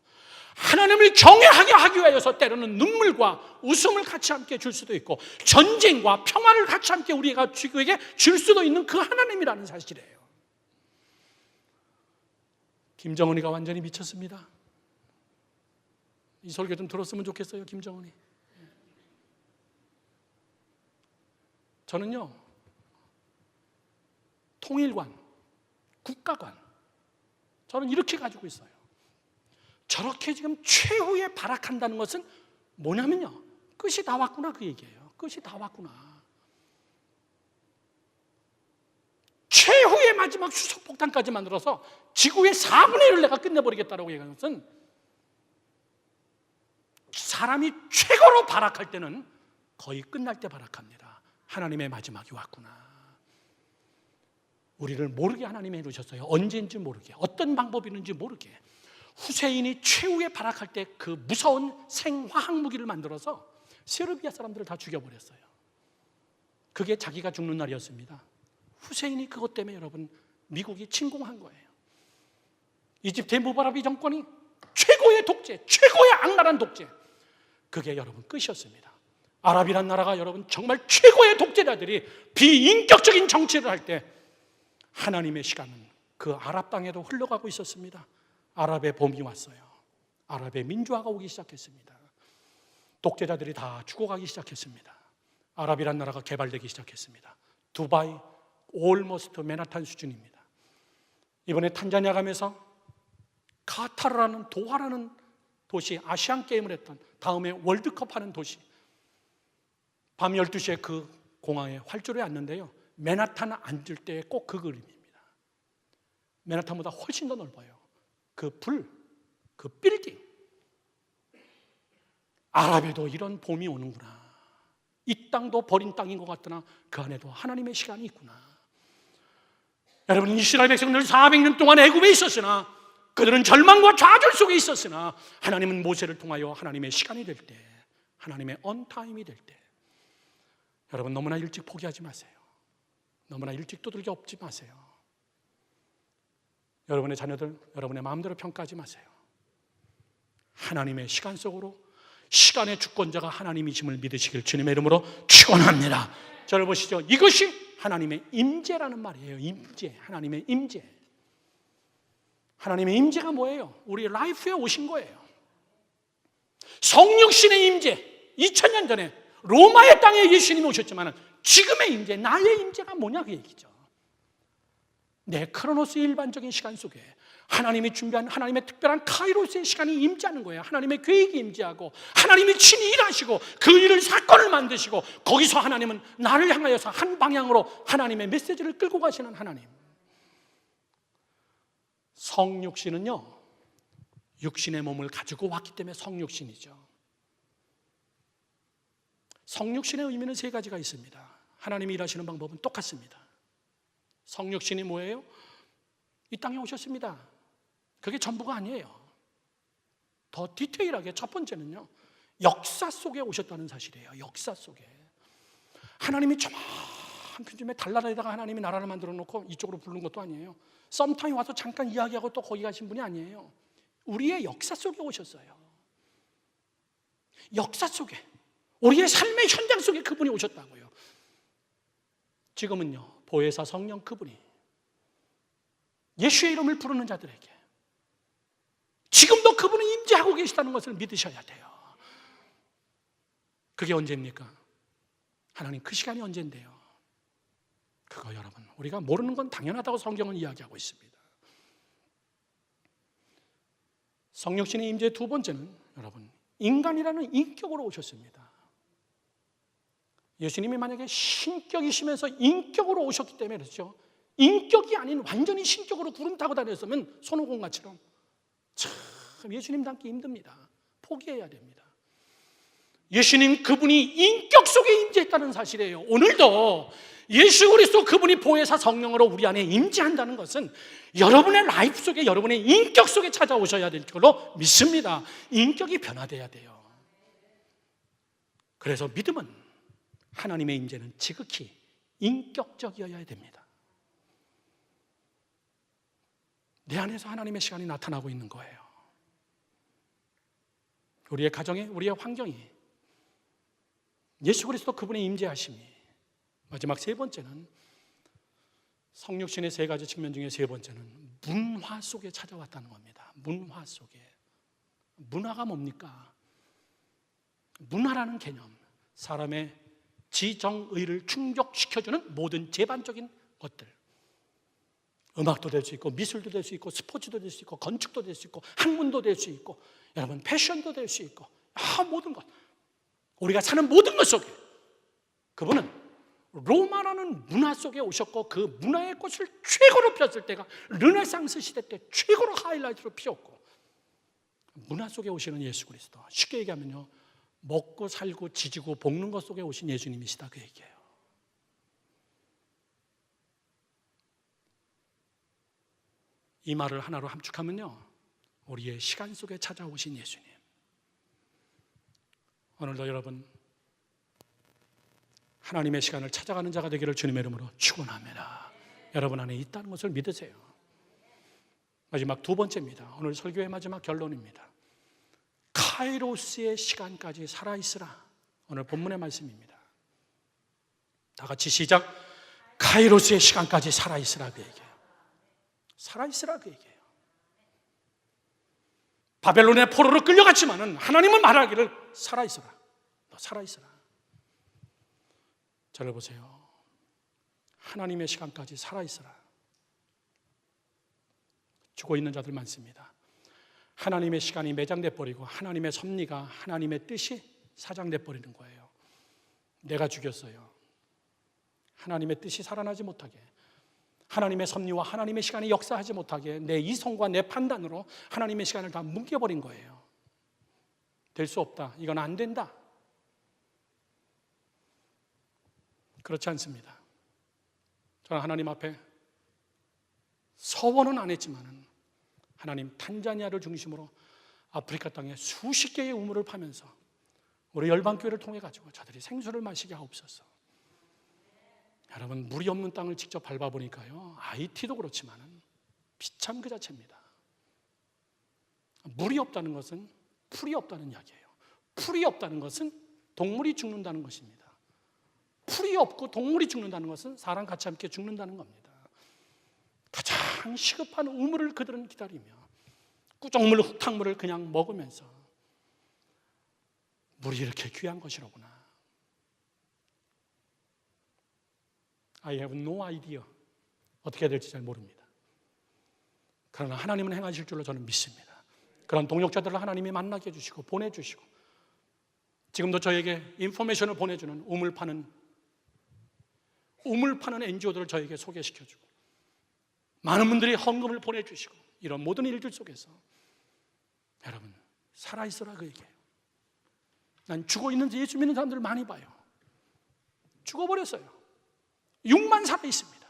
A: 하나님을 경외하게 하기 위하여서 때로는 눈물과 웃음을 같이 함께 줄 수도 있고 전쟁과 평화를 같이 함께 우리가 지구에게 줄 수도 있는 그 하나님이라는 사실이에요. 김정은이가 완전히 미쳤습니다. 이 설교 좀 들었으면 좋겠어요. 김정은이. 저는요 통일관, 국가관, 저는 이렇게 가지고 있어요. 저렇게 지금 최후에 발악한다는 것은 뭐냐면요 끝이 다 왔구나 그 얘기예요. 끝이 다 왔구나. 최후의 마지막 수소폭탄까지 만들어서 지구의 4분의 1을 내가 끝내버리겠다라고 얘기하는 것은 사람이 최고로 발악할 때는 거의 끝날 때 발악합니다. 하나님의 마지막이 왔구나. 우리를 모르게 하나님이 해놓으셨어요. 언제인지 모르게, 어떤 방법이 있는지 모르게. 후세인이 최후에 발악할 때 그 무서운 생화학 무기를 만들어서 세르비아 사람들을 다 죽여버렸어요. 그게 자기가 죽는 날이었습니다. 후세인이 그것 때문에 여러분 미국이 침공한 거예요. 이집트의 무바라비 정권이 최고의 독재, 최고의 악랄한 독재, 그게 여러분 끝이었습니다. 아랍이란 나라가 여러분 정말 최고의 독재자들이 비인격적인 정치를 할 때 하나님의 시간은 그 아랍 땅에도 흘러가고 있었습니다. 아랍의 봄이 왔어요. 아랍의 민주화가 오기 시작했습니다. 독재자들이 다 죽어가기 시작했습니다. 아랍이란 나라가 개발되기 시작했습니다. 두바이, 올머스트 맨하탄 수준입니다. 이번에 탄자니아 가면서 카타르라는 도하라는 도시, 아시안 게임을 했던 다음에 월드컵 하는 도시, 밤 12시에 그 공항에 활주로에 앉는데요 맨하탄 앉을 때 꼭 그 그림입니다. 맨하탄보다 훨씬 더 넓어요. 그 불, 그 빌딩. 아랍에도 이런 봄이 오는구나. 이 땅도 버린 땅인 것 같으나 그 안에도 하나님의 시간이 있구나. 여러분, 이스라엘 백성들 400년 동안 애굽에 있었으나, 그들은 절망과 좌절 속에 있었으나, 하나님은 모세를 통하여 하나님의 시간이 될 때, 하나님의 언타임이 될 때, 여러분, 너무나 일찍 포기하지 마세요. 너무나 일찍 두들겨 엎지 마세요. 여러분의 자녀들, 여러분의 마음대로 평가하지 마세요. 하나님의 시간 속으로, 시간의 주권자가 하나님이심을 믿으시길 주님의 이름으로 축원합니다. 저를 보시죠. 이것이 하나님의 임재라는 말이에요. 임재, 하나님의 임재. 하나님의 임재가 뭐예요? 우리 라이프에 오신 거예요. 성육신의 임재, 2000년 전에 로마의 땅에 예수님이 오셨지만 지금의 임재, 나의 임재가 뭐냐 그 얘기죠. 내 크로노스의 일반적인 시간 속에 하나님이 준비한 하나님의 특별한 카이로스의 시간이 임재하는 거예요. 하나님의 계획이 임재하고 하나님이 친히 일하시고 그 일을 사건을 만드시고 거기서 하나님은 나를 향하여서 한 방향으로 하나님의 메시지를 끌고 가시는 하나님. 성육신은요, 육신의 몸을 가지고 왔기 때문에 성육신이죠. 성육신의 의미는 세 가지가 있습니다. 하나님이 일하시는 방법은 똑같습니다. 성육신이 뭐예요? 이 땅에 오셨습니다. 그게 전부가 아니에요. 더 디테일하게 첫 번째는요, 역사 속에 오셨다는 사실이에요. 역사 속에 하나님이 저만큼쯤에 달나라에다가 하나님이 나라를 만들어 놓고 이쪽으로 부른 것도 아니에요. 썸타임 와서 잠깐 이야기하고 또 거기 가신 분이 아니에요. 우리의 역사 속에 오셨어요. 역사 속에, 우리의 삶의 현장 속에 그분이 오셨다고요. 지금은요, 보혜사 성령 그분이 예수의 이름을 부르는 자들에게 지금도 그분은 임재하고 계시다는 것을 믿으셔야 돼요. 그게 언제입니까? 하나님 그 시간이 언제인데요? 그거 여러분, 우리가 모르는 건 당연하다고 성경은 이야기하고 있습니다. 성육신의 임재의 두 번째는 여러분, 인간이라는 인격으로 오셨습니다. 예수님이 만약에 신격이시면서 인격으로 오셨기 때문에 그렇죠. 인격이 아닌 완전히 신격으로 구름 타고 다녔으면 손오공같이럼 참 예수님 닮기 힘듭니다. 포기해야 됩니다. 예수님 그분이 인격 속에 임재했다는 사실이에요. 오늘도 예수 그리스도 그분이 보혜사 성령으로 우리 안에 임재한다는 것은 여러분의 라이프 속에, 여러분의 인격 속에 찾아오셔야 될 걸로 믿습니다. 인격이 변화돼야 돼요. 그래서 믿음은, 하나님의 임재는 지극히 인격적이어야 됩니다. 내 안에서 하나님의 시간이 나타나고 있는 거예요. 우리의 가정에, 우리의 환경이 예수 그리스도 그분의 임재하심이, 마지막 세 번째는 성육신의 세 가지 측면 중에 세 번째는 문화 속에 찾아왔다는 겁니다. 문화 속에. 문화가 뭡니까? 문화라는 개념, 사람의 지정의를 충족시켜주는 모든 제반적인 것들, 음악도 될 수 있고 미술도 될 수 있고 스포츠도 될 수 있고 건축도 될 수 있고 학문도 될 수 있고 여러분 패션도 될 수 있고 모든 것, 우리가 사는 모든 것 속에 그분은 로마라는 문화 속에 오셨고 그 문화의 꽃을 최고로 폈을 때가 르네상스 시대 때 최고로 하이라이트로 피었고, 문화 속에 오시는 예수 그리스도, 쉽게 얘기하면요, 먹고 살고 지지고 볶는 것 속에 오신 예수님이시다 그 얘기예요. 이 말을 하나로 함축하면요, 우리의 시간 속에 찾아오신 예수님. 오늘도 여러분 하나님의 시간을 찾아가는 자가 되기를 주님의 이름으로 축원합니다. 여러분 안에 있다는 것을 믿으세요. 마지막 두 번째입니다. 오늘 설교의 마지막 결론입니다. 카이로스의 시간까지 살아있으라. 오늘 본문의 말씀입니다. 다 같이 시작. 카이로스의 시간까지 살아있으라 그 얘기예요. 살아있으라 그 얘기예요. 바벨론의 포로로 끌려갔지만은 하나님은 말하기를 살아있어라. 너 살아있어라. 저를 보세요. 하나님의 시간까지 살아있어라. 죽어 있는 자들 많습니다. 하나님의 시간이 매장돼 버리고 하나님의 섭리가, 하나님의 뜻이 사장돼 버리는 거예요. 내가 죽였어요. 하나님의 뜻이 살아나지 못하게, 하나님의 섭리와 하나님의 시간이 역사하지 못하게 내 이성과 내 판단으로 하나님의 시간을 다 뭉개버린 거예요. 될 수 없다. 이건 안 된다. 그렇지 않습니다. 저는 하나님 앞에 서원은 안 했지만 하나님 탄자니아를 중심으로 아프리카 땅에 수십 개의 우물을 파면서 우리 열방교회를 통해 가지고 저들이 생수를 마시게 하옵소서. 여러분, 물이 없는 땅을 직접 밟아보니까요, IT도 그렇지만 비참 그 자체입니다. 물이 없다는 것은 풀이 없다는 이야기예요. 풀이 없다는 것은 동물이 죽는다는 것입니다. 풀이 없고 동물이 죽는다는 것은 사람 같이 함께 죽는다는 겁니다. 가장 시급한 우물을 그들은 기다리며 꾸정물, 흙탕물을 그냥 먹으면서 물이 이렇게 귀한 것이로구나. I have no idea. 어떻게 해야 될지 잘 모릅니다. 그러나 하나님은 행하실 줄로 저는 믿습니다. 그런 동역자들을 하나님이 만나게 해주시고 보내주시고, 지금도 저에게 인포메이션을 보내주는 우물 파는 NGO들을 저에게 소개시켜주고, 많은 분들이 헌금을 보내주시고, 이런 모든 일들 속에서 여러분, 살아있어라 그 얘기예요. 난 죽어있는 예수 믿는 사람들을 많이 봐요. 죽어버렸어요. 육만 살아있습니다.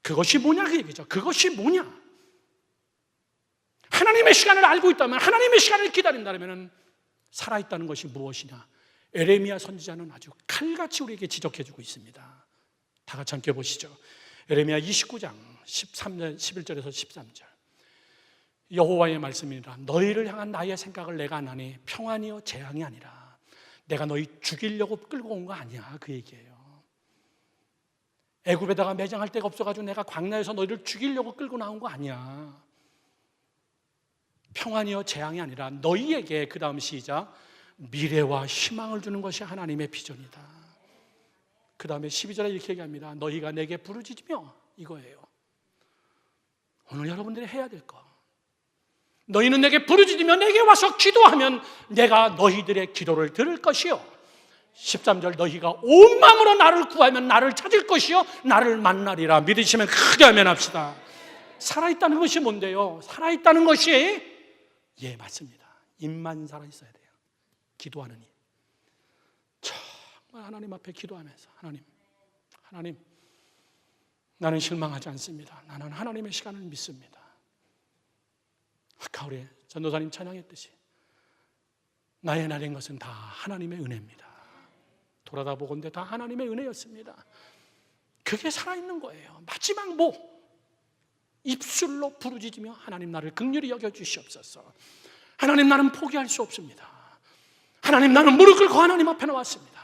A: 그것이 뭐냐 그 얘기죠. 그것이 뭐냐? 하나님의 시간을 알고 있다면, 하나님의 시간을 기다린다면 살아있다는 것이 무엇이냐? 에레미야 선지자는 아주 칼같이 우리에게 지적해주고 있습니다. 다 같이 함께 보시죠. 에레미야 29장 13절, 11절에서 13절. 여호와의 말씀이니라. 너희를 향한 나의 생각을 내가 안 하니 평안이요 재앙이 아니라 내가 너희 죽이려고 끌고 온 거 아니야 그 얘기예요. 애굽에다가 매장할 데가 없어가지고 내가 광야에서 너희를 죽이려고 끌고 나온 거 아니야. 평안이요 재앙이 아니라 너희에게, 그 다음 시작, 미래와 희망을 주는 것이 하나님의 비전이다. 그 다음에 12절에 이렇게 얘기합니다. 너희가 내게 부르짖으며, 이거예요. 오늘 여러분들이 해야 될 거. 너희는 내게 부르짖으며 내게 와서 기도하면 내가 너희들의 기도를 들을 것이요. 13절, 너희가 온 마음으로 나를 구하면 나를 찾을 것이요 나를 만나리라. 믿으시면 크게 아멘합시다. 살아있다는 것이 뭔데요? 살아있다는 것이, 예, 맞습니다. 입만 살아있어야 돼요. 기도하는 일. 정말 하나님 앞에 기도하면서, 하나님, 나는 실망하지 않습니다. 나는 하나님의 시간을 믿습니다. 아까 우리 전도사님 찬양했듯이 나의 날인 것은 다 하나님의 은혜입니다. 돌아다 보건대 다 하나님의 은혜였습니다. 그게 살아있는 거예요. 마지막 입술로 부르짖으며 하나님 나를 긍휼히 여겨주시옵소서. 하나님 나는 포기할 수 없습니다. 하나님 나는 무릎 꿇고 하나님 앞에 나왔습니다.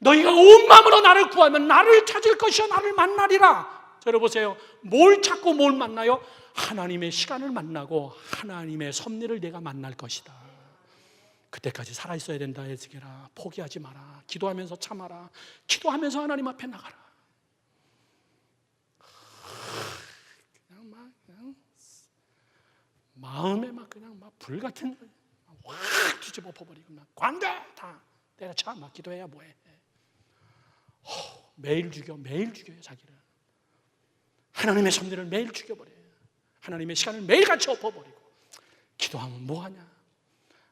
A: 너희가 온 마음으로 나를 구하면 나를 찾을 것이요 나를 만나리라. 들어보세요. 뭘 찾고 뭘 만나요? 하나님의 시간을 만나고 하나님의 섭리를 내가 만날 것이다. 그때까지 살아있어야 된다. 에스겔아, 포기하지 마라. 기도하면서 참아라. 기도하면서 하나님 앞에 나가라. 그냥 마음에 그냥 불같은 확 뒤집어 버리고 관대 다 때려쳐. 기도해야 뭐해. 매일 죽여요. 자기를. 하나님의 섭리를 매일 죽여버려요. 하나님의 시간을 매일같이 엎어버리고 기도하면 뭐하냐?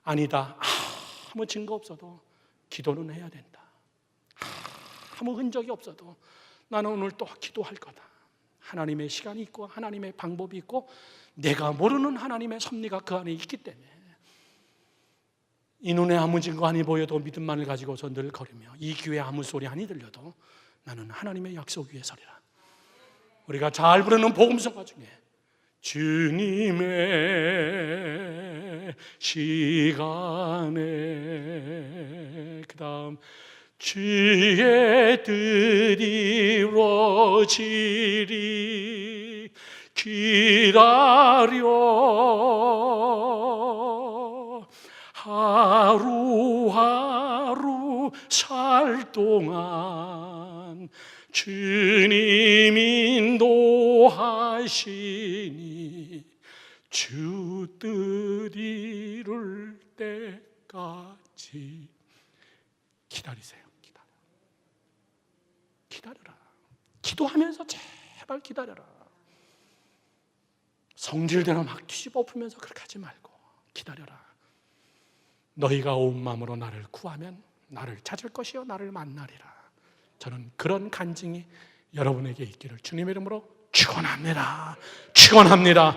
A: 아니다. 아무 증거 없어도 기도는 해야 된다. 아무 흔적이 없어도 나는 오늘 또 기도할 거다. 하나님의 시간이 있고 하나님의 방법이 있고 내가 모르는 하나님의 섭리가 그 안에 있기 때문에 이 눈에 아무 증거 아니 보여도 믿음만을 가지고서 늘 걸으며 이 귀에 아무 소리 아니 들려도 나는 하나님의 약속 위에 서리라. 우리가 잘 부르는 복음성가 중에 주님의 시간에, 그 다음 주의 뜻이 이루어지리 기다려 하루하루 살 동안 주님 인도하시니 주 뜻 이룰 때까지 기다리세요. 기다려라. 기도하면서 제발 기다려라. 성질대로 막 뒤집어 엎으면서 그렇게 하지 말고 기다려라. 너희가 온 마음으로 나를 구하면 나를 찾을 것이요 나를 만나리라. 저는 그런 간증이 여러분에게 있기를 주님의 이름으로 축원합니다. 축원합니다.